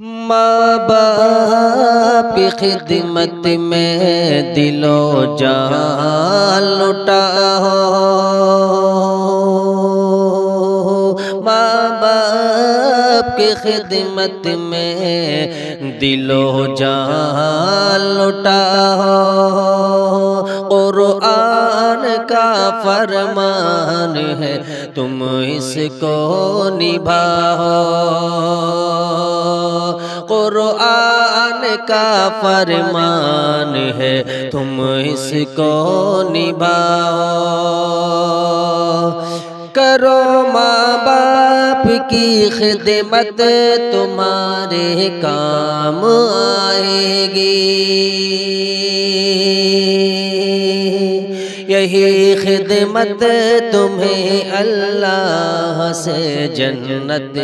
ماں باپ کی خدمت میں دل و جان لٹا ہو، ماں باپ کی خدمت میں دل و جان لٹا ہو، قرآن کا فرمان ہے تم اس کو نبھاؤ، قرآن کا فرمان ہے تم اس کو نبھاؤ، کرو ماں باپ کی خدمت تمہارے کام آئے گی، یہی خدمت تمہیں اللہ سے جنت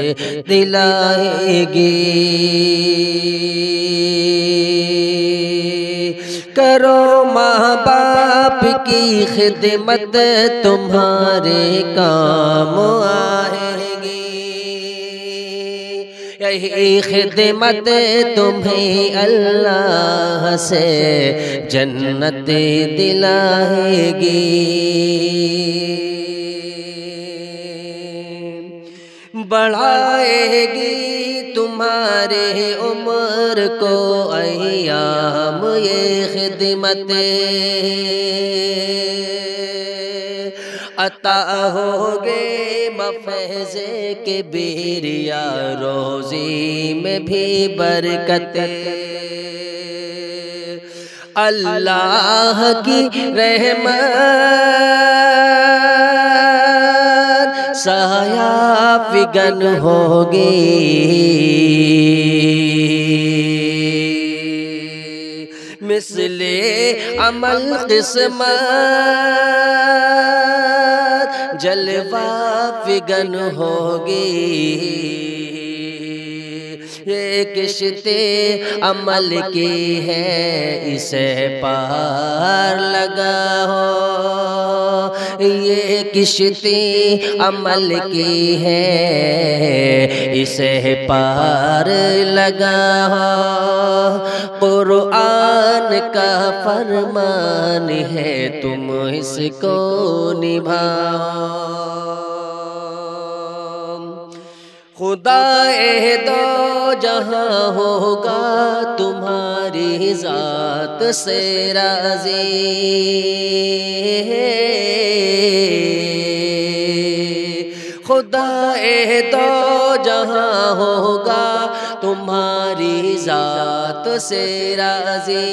دلائے گی، کرو ماں باپ کی خدمت تمہارے کام آئے گی، یہی خدمت تمہیں اللہ سے جنت دلائے گی، بڑھائے گی تمہارے عمر کو ایام یہ خدمت، عطا ہوگے بفیض کبریا روزی میں بھی برکت، اللہ کی رحمت سایہ فگن ہوگی، مثل عمل قسمت جلوہ فگن ہوگی، یہ کشتی عمل کی ہے اسے پار لگاؤ، یہ کشتی عمل کی ہے اسے پار لگاؤ، قرآن کا فرمان ہے تم اس کو نبھاؤ، خدا دو جہاں ہوگا تمہاری ذات سے راضی، خدا دو جہاں ہوگا تمہاری ذات سے راضی،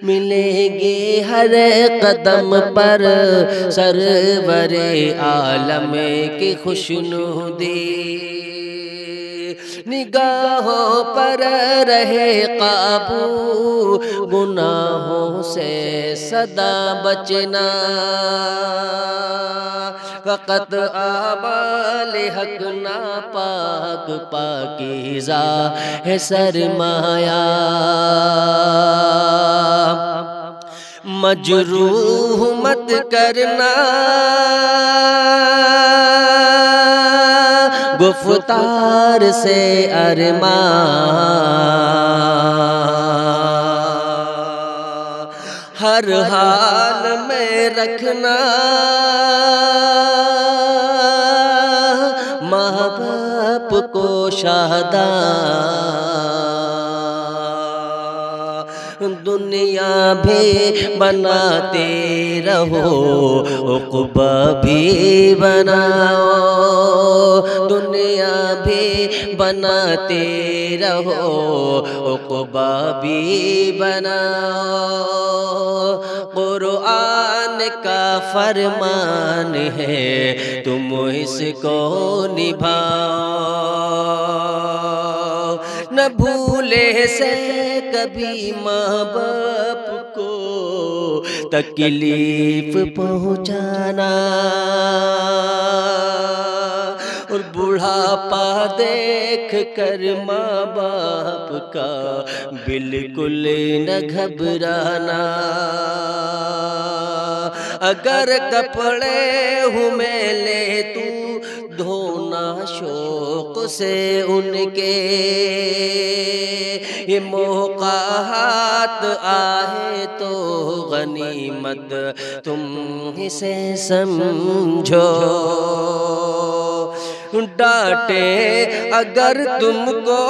ملیں گے ہر قدم پر سرور عالم کی خوشنودی، نگاہوں پر رہے قابو گناہوں سے سدا بچنا، فقط اعمال حق ناپاک پاکیزہ ہے سرمایہ، مجروح مت کرنا گفتار سے ارمان، ہر حال میں رکھنا ماں باپ کو شاداں، دنیا بھی بناتے رہو عقبہ بھی بناؤ، دنیا بھی بناتے رہو عقبہ بھی بناؤ، قرآن کا فرمان ہے تم اس کو نبھاؤ، نہ بھولے سے کبھی ماں باپ کو تکلیف پہنچانا، اور بڑھاپا دیکھ کر ماں باپ کا بالکل نہ گھبرانا، اگر کپڑے ہوں میلے تو دھونا شوق سے ان کے یہ موقع ہاتھ آئے تو غنیمت تم اسے سمجھو، ڈانٹے اگر تم کو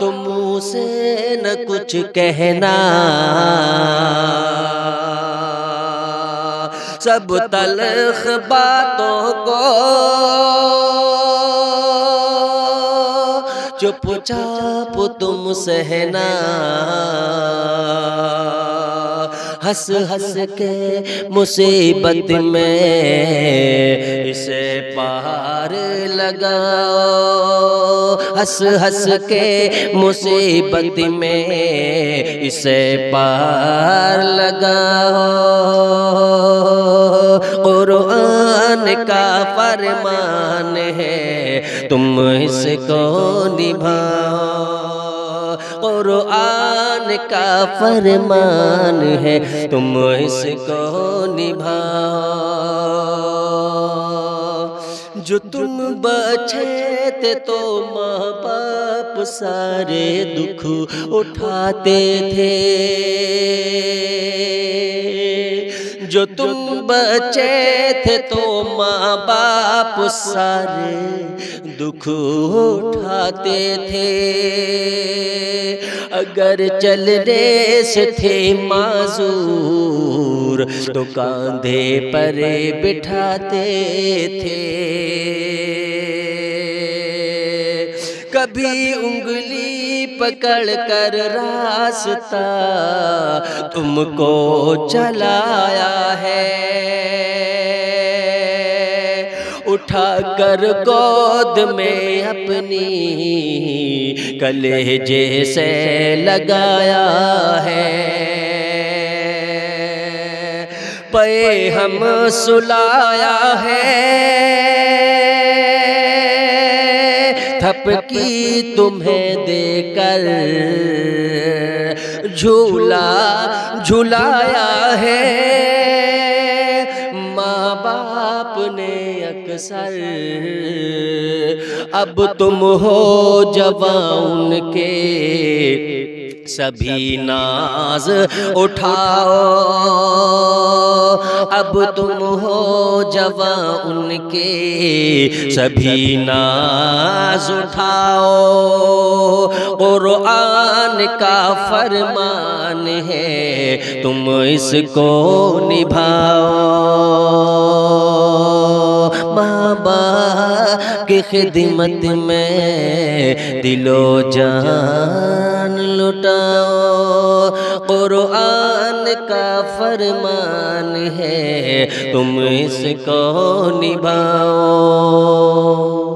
تو منہ سے نہ کچھ کہنا، سب تلخ باتوں کو چپ چاپ تم سہنا، ہنس ہنس کے مصیبت میں اسے پار لگاؤ، ہنس ہنس کے مصیبت میں اسے پار لگاؤ، قرآن کا فرمان ہے تم اس کو نبھاؤ، قرآن کا فرمان ہے تم اس کو نبھاؤ، جو تم بچے تھے تو ماں باپ سارے دکھ اٹھاتے تھے، جو تم بچے تھے تو ماں باپ سارے دکھ اٹھاتے تھے، اگر چلنے سے تھے معذور تو کاندھے پر بٹھاتے تھے، کبھی انگلی پکڑ کر راستہ تم کو چلایا ہے، اٹھا کر گود میں اپنی کلیجے سے لگایا ہے، پے ہم سلایا ہے، تھپکی تمہیں دے کر جھولا جھلایا ہے، ماں باپ نے اکثر اب تم ہو جوان ان کے سبھی ناز اٹھاؤ، اب تم ہو جوان ان کے سبھی ناز اٹھاؤ، قرآن کا فرمان ہے تم اس کو نبھاؤ، ماں باپ کی خدمت میں دل و جان لٹاؤ، قرآن کا فرمان ہے تم اس کو نبھاؤ۔